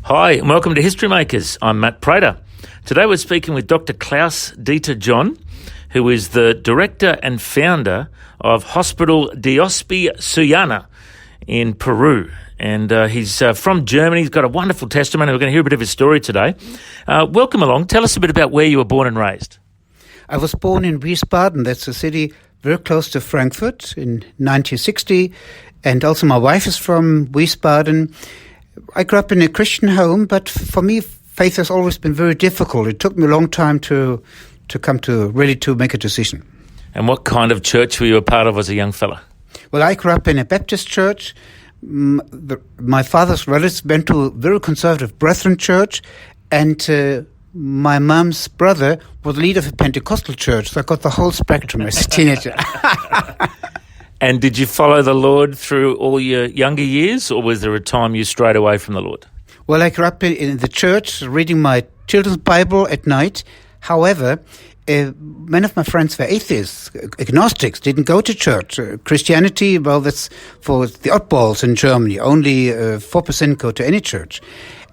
Hi, and welcome to History Makers. I'm Matt Prater. Today we're speaking with Dr. Klaus Dieter John, who is the director and founder of Hospital Diospi Suyana in Peru. And he's from Germany. He's got a wonderful testimony. We're going to hear a bit of his story today. Welcome along. Tell us a bit about where you were born and raised. I was born in Wiesbaden. That's a city very close to Frankfurt in 1960. And also my wife is from Wiesbaden. I grew up in a Christian home, but for me, faith has always been very difficult. It took me a long time to come to really to make a decision. And what kind of church were you a part of as a young fella? Well, I grew up in a Baptist church. My father's relatives went to a very conservative Brethren church, and my mum's brother was the leader of a Pentecostal church, so I got the whole spectrum as a teenager. And did you follow the Lord through all your younger years, or was there a time you strayed away from the Lord? Well, I grew up in the church, reading my children's Bible at night. However, many of my friends were atheists, agnostics, didn't go to church. Christianity, well, that's for the oddballs in Germany. Only 4% go to any church.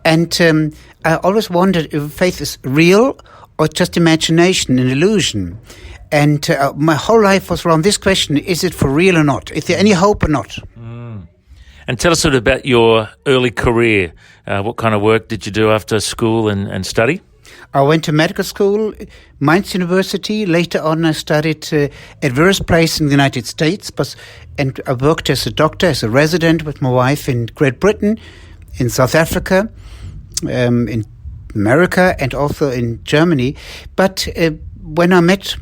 And I always wondered if faith is real or just imagination, an illusion. And my whole life was around this question, is it for real or not? Is there any hope or not? And tell us sort of about your early career. What kind of work did you do after school and study? I went to medical school, Mainz University. Later on, I studied at various places in the United States. And I worked as a doctor, as a resident with my wife in Great Britain, in South Africa, in America, and also in Germany. But when I met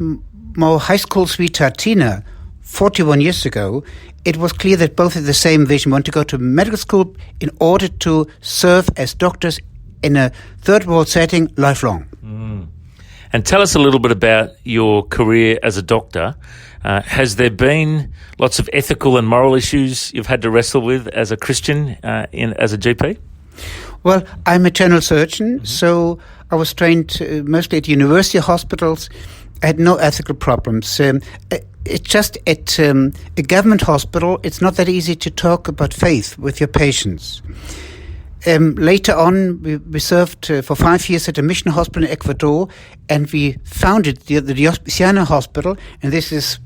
my high school sweetheart, Tina, 41 years ago, it was clear that both had the same vision. We want to go to medical school in order to serve as doctors in a third world setting lifelong. And tell us a little bit about your career as a doctor. Has there been lots of ethical and moral issues you've had to wrestle with as a Christian as a GP? Well, I'm a general surgeon, so I was trained mostly at university hospitals. I had no ethical problems. It's just at a government hospital, it's not that easy to talk about faith with your patients. Later on, we served for 5 years at a mission hospital in Ecuador, and we founded the Diospi Hospital. And this is,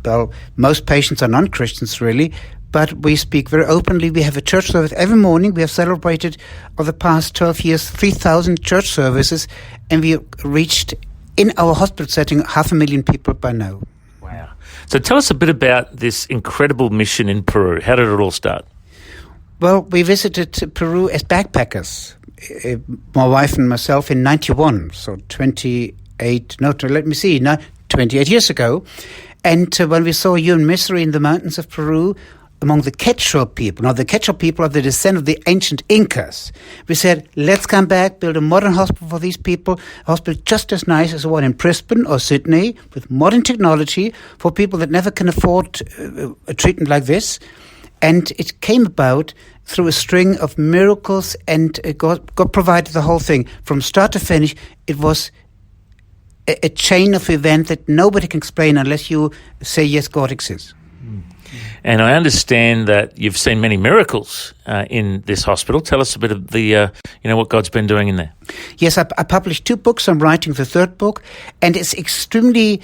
well, most patients are non-Christians really, but we speak very openly. We have a church service every morning. We have celebrated over the past 12 years 3,000 church services, and we reached in our hospital setting 500,000 people by now. Wow. So tell us a bit about this incredible mission in Peru. How did it all start? Well, we visited Peru as backpackers, my wife and myself, in 91, so 28 years ago. And when we saw human misery in the mountains of Peru, among the Quechua people, now the Quechua people are the descent of the ancient Incas, we said, let's come back, build a modern hospital for these people, a hospital just as nice as the one in Brisbane or Sydney, with modern technology for people that never can afford a treatment like this. And it came about through a string of miracles, and God provided the whole thing. From start to finish, it was a chain of events that nobody can explain unless you say, yes, God exists. And I understand that you've seen many miracles in this hospital. Tell us a bit of the, what God's been doing in there. Yes, I published 2 books. I'm writing the 3rd book, and it's extremely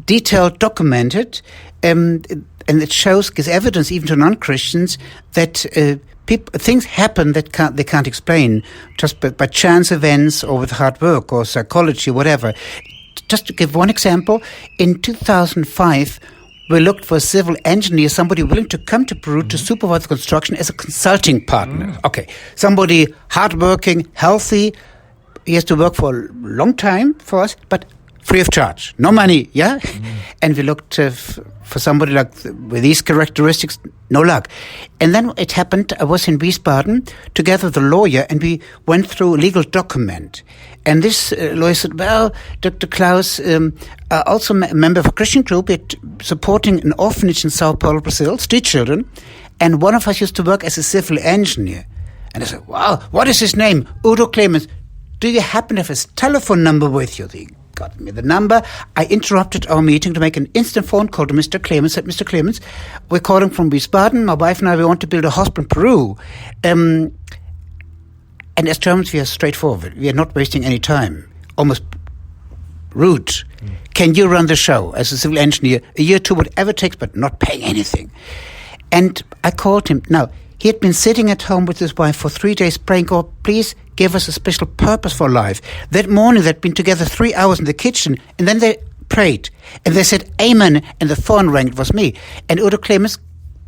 detailed, documented, and it gives evidence even to non-Christians that things happen that they can't explain just by chance events or with hard work or psychology, whatever. Just to give one example, in 2005, we looked for a civil engineer, somebody willing to come to Peru to supervise the construction as a consulting partner. Okay, somebody hardworking, healthy. He has to work for a long time for us, but free of charge, no money, yeah? And we looked for somebody like with these characteristics, no luck. And then it happened, I was in Wiesbaden together with a lawyer, and we went through a legal document. And this lawyer said, well, Dr. Klaus, also a member of a Christian group, supporting an orphanage in Sao Paulo, Brazil, street children, and one of us used to work as a civil engineer. And I said, wow, what is his name? Udo Clemens. Do you happen to have his telephone number with you? He got me the number. I interrupted our meeting to make an instant phone call to Mr. Clemens. Said, Mr. Clemens, we're calling from Wiesbaden. My wife and I, we want to build a hospital in Peru. And as Germans, we are straightforward. We are not wasting any time. Almost rude. Can you run the show as a civil engineer? A year or two, whatever it takes, but not paying anything. And I called him. Now, he had been sitting at home with his wife for 3 days praying, God, please give us a special purpose for life. That morning, they'd been together 3 hours in the kitchen, and then they prayed. And they said, Amen, and the phone rang. It was me. And Udo Clemens,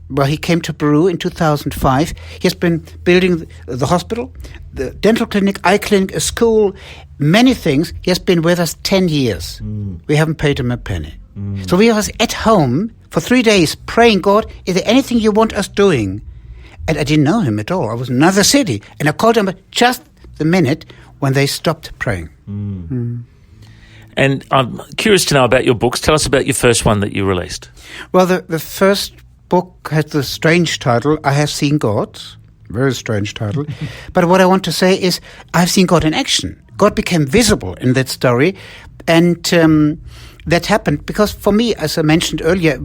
well, he came to Peru in 2005. He has been building the hospital, the dental clinic, eye clinic, a school, many things. He has been with us 10 years. We haven't paid him a penny. So we was at home for 3 days praying, God, is there anything you want us doing? And I didn't know him at all. I was in another city. And I called him just the minute when they stopped praying. And I'm curious to know about your books. Tell us about your first one that you released. Well, the first book has the strange title, I Have Seen God. Very strange title. But what I want to say is, I've seen God in action. God became visible in that story. And that happened because for me, as I mentioned earlier,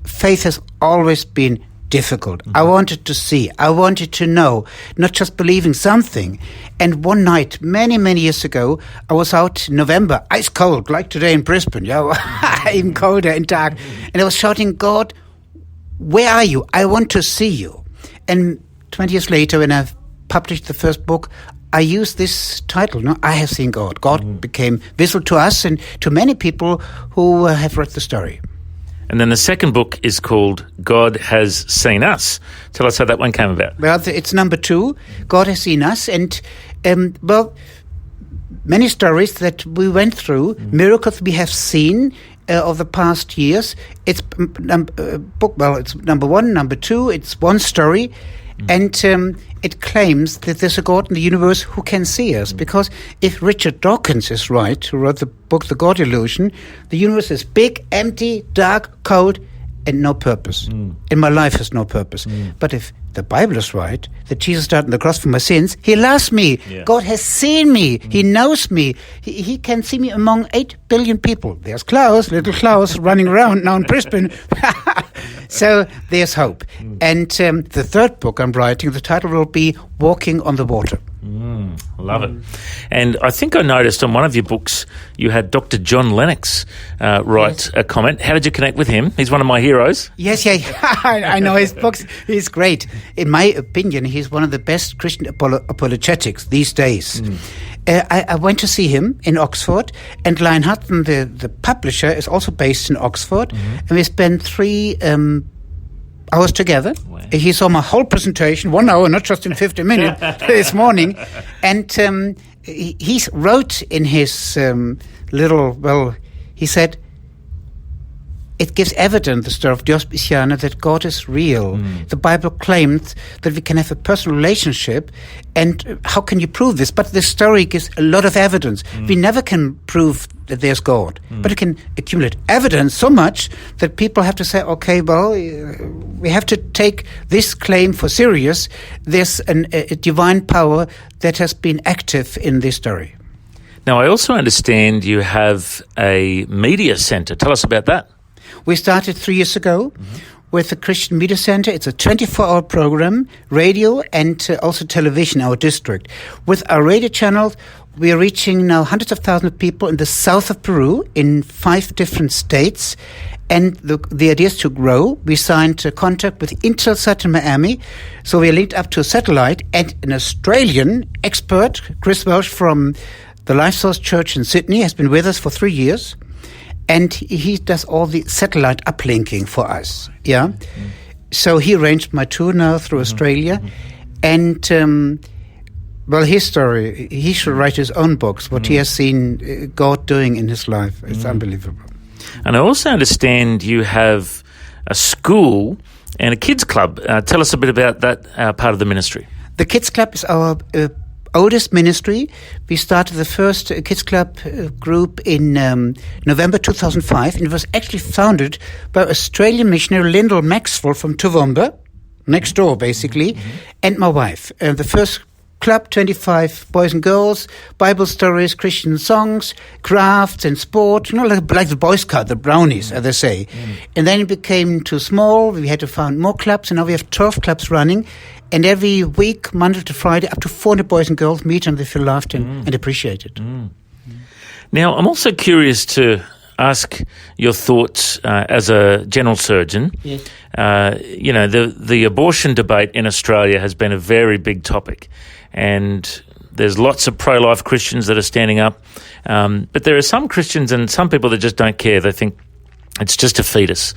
faith has always been difficult. I wanted to see. I wanted to know, not just believing something. And one night, many, many years ago, I was out in November, ice cold, like today in Brisbane, even colder and dark. And I was shouting, God, where are you? I want to see you. And 20 years later, when I've published the first book, I used this title, I Have Seen God. God became visible to us and to many people who have read the story. And then the second book is called God Has Seen Us. Tell us how that one came about. Well, it's number 2, God Has Seen Us. And, many stories that we went through, miracles we have seen of the past years. It's it's number 1, number 2. It's one story, and it claims that there's a God in the universe who can see us. Because if Richard Dawkins is right, who wrote the book The God Illusion, the universe is big, empty, dark, cold, and no purpose. And my life has no purpose. But if the Bible is right, that Jesus died on the cross for my sins, he loves me. Yeah. God has seen me. He knows me. He can see me among 8 billion people. There's Klaus, little Klaus, running around now in Brisbane. So there's hope. And the third book I'm writing, the title will be Walking on the Water. Love it. And I think I noticed on one of your books you had Dr. John Lennox write a comment. How did you connect with him? He's one of my heroes. Yes, I know his books. He's great. In my opinion, he's one of the best Christian apologetics these days. I went to see him in Oxford, and Lion Hutton, the publisher, is also based in Oxford, and we spent 3 hours together. Wow. He saw my whole presentation, 1 hour, not just in 50 minutes, this morning. And he wrote in his he said, it gives evidence, the story of Diospiciana, that God is real. The Bible claims that we can have a personal relationship, and how can you prove this? But this story gives a lot of evidence. We never can prove that there's God, but it can accumulate evidence so much that people have to say, okay, well, we have to take this claim for serious. There's a divine power that has been active in this story. Now, I also understand you have a media centre. Tell us about that. We started 3 years ago with the Christian Media Center. It's a 24-hour program, radio and also television, our district. With our radio channels, we are reaching now hundreds of thousands of people in the south of Peru, in 5 different states. And the idea is to grow. We signed a contract with Intelsat in Miami. So we are linked up to a satellite. And an Australian expert, Chris Welsh from the Life Source Church in Sydney, has been with us for 3 years. And he does all the satellite uplinking for us. Yeah. So he arranged my tour now through Australia. And, his story, he should write his own books, what he has seen God doing in his life. It's unbelievable. And I also understand you have a school and a kids club. Tell us a bit about that part of the ministry. The kids club is our oldest ministry. We started the first kids club group in November 2005, and it was actually founded by Australian missionary Lyndall Maxwell from Toowoomba, next door basically, and my wife. The first club, 25 boys and girls, Bible stories, Christian songs, crafts and sport, like the Boy Scout, the brownies, as they say. And then it became too small. We had to find more clubs, and now we have 12 clubs running. And every week, Monday to Friday, up to 400 boys and girls meet, and they feel loved and appreciated. Now, I'm also curious to ask your thoughts as a general surgeon. Yes. The abortion debate in Australia has been a very big topic, and there's lots of pro-life Christians that are standing up, but there are some Christians and some people that just don't care. They think it's just a fetus.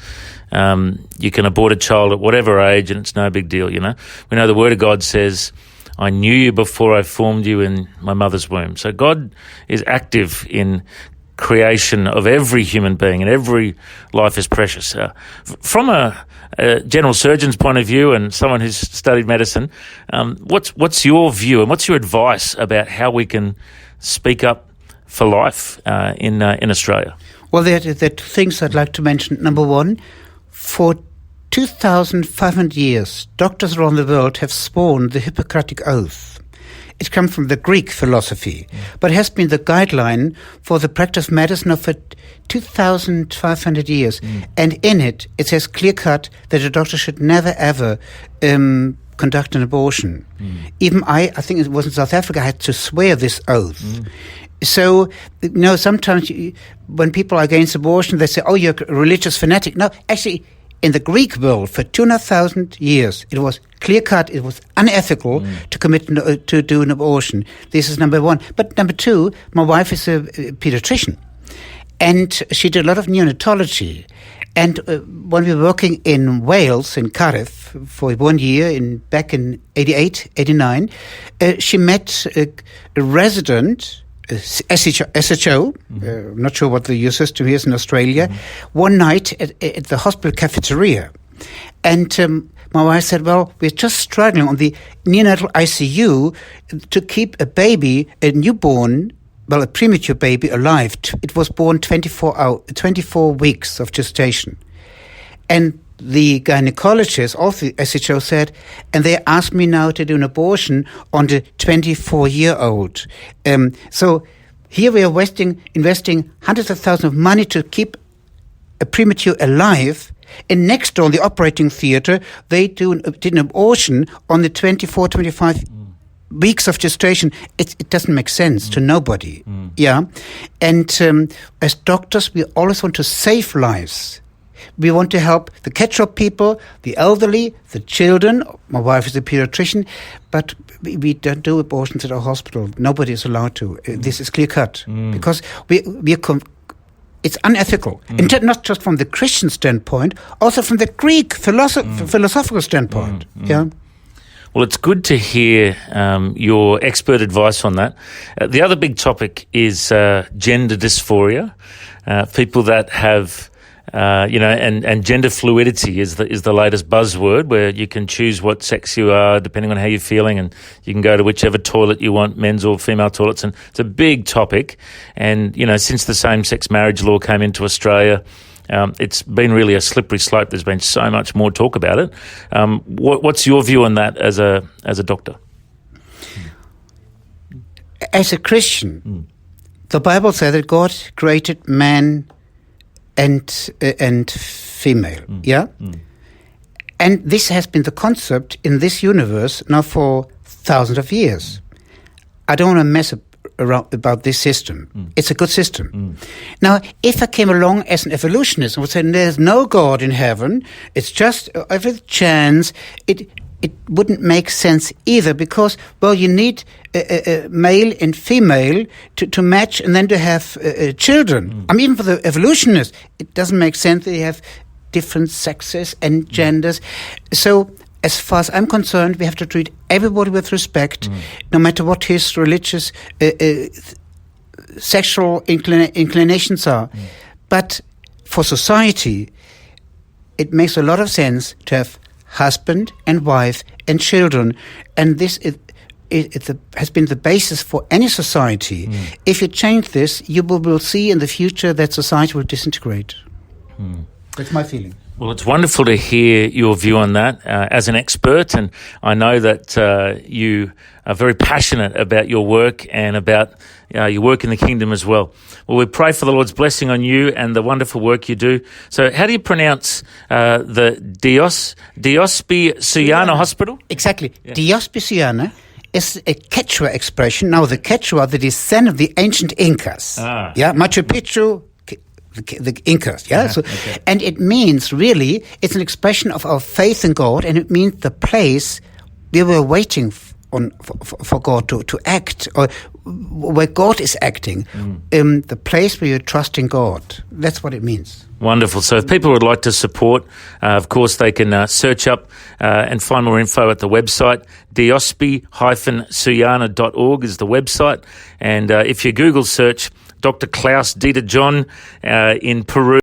You can abort a child at whatever age and it's no big deal, We know the Word of God says, I knew you before I formed you in my mother's womb. So God is active in creation of every human being, and every life is precious. From a general surgeon's point of view and someone who's studied medicine, what's your view and what's your advice about how we can speak up for life in Australia? Well, there are two things I'd like to mention. Number one, for 2,500 years, doctors around the world have sworn the Hippocratic Oath. It comes from the Greek philosophy, but it has been the guideline for the practice of medicine for 2,500 years. And in it, it says clear-cut that a doctor should never, ever conduct an abortion. Even I think it was in South Africa, I had to swear this oath. So, sometimes when people are against abortion, they say, oh, you're a religious fanatic. No, actually, in the Greek world, for 2,500 years, it was clear-cut, it was unethical to do an abortion. This is number one. But number two, my wife is a pediatrician, and she did a lot of neonatology. And when we were working in Wales, in Cardiff, for 1 year, back in 88, 89, she met a resident, SHO, I'm not sure what the your system is in Australia, one night at the hospital cafeteria. And my wife said, well, we're just struggling on the neonatal ICU to keep a baby, a newborn, a premature baby alive. It was born 24 weeks of gestation. And the gynecologist of the SHO said, and they asked me now to do an abortion on the 24-year-old. So here we are investing hundreds of thousands of money to keep a premature alive. And next door, in the operating theater, they did an abortion on the 25 weeks of gestation. It doesn't make sense to nobody. Yeah. And as doctors, we always want to save lives. We want to help the catch-up people, the elderly, the children. My wife is a pediatrician, but we don't do abortions at our hospital. Nobody is allowed to. This is clear-cut because it's unethical. And not just from the Christian standpoint, also from the Greek philosophical standpoint. Yeah. Well, it's good to hear your expert advice on that. The other big topic is gender dysphoria. People that have and gender fluidity is the latest buzzword, where you can choose what sex you are depending on how you're feeling, and you can go to whichever toilet you want, men's or female toilets. And it's a big topic. And, since the same-sex marriage law came into Australia, it's been really a slippery slope. There's been so much more talk about it. What's your view on that as a doctor? As a Christian, the Bible says that God created man and female, and this has been the concept in this universe now for thousands of years. I don't want to mess around about this system. It's a good system. Now, if I came along as an evolutionist and would say there's no God in heaven, it's just every chance, it wouldn't make sense either, because, you need a male and female to match and then to have children. I mean, even for the evolutionists, it doesn't make sense that you have different sexes and genders. So, as far as I'm concerned, we have to treat everybody with respect, no matter what his religious, sexual inclinations are. But for society, it makes a lot of sense to have husband and wife and children, and this has been the basis for any society. If you change this, you will see in the future that society will disintegrate. That's my feeling. Well, it's wonderful to hear your view on that as an expert, and I know that you are very passionate about your work and about your work in the kingdom as well. Well, we pray for the Lord's blessing on you and the wonderful work you do. So how do you pronounce the Diospi Suyana Hospital? Exactly. Yeah. Diospi Suyana is a Quechua expression. Now, the Quechua, the descent of the ancient Incas. Yeah, Machu Picchu, the Incas, yeah? Okay. And it means, really, it's an expression of our faith in God, and it means the place we were waiting for God to act, or where God is acting, the place where you're trusting God. That's what it means. Wonderful. So if people would like to support, of course, they can search up and find more info at the website. Diospi-suyana.org is the website. And if you Google search Dr. Klaus Dieter John in Peru,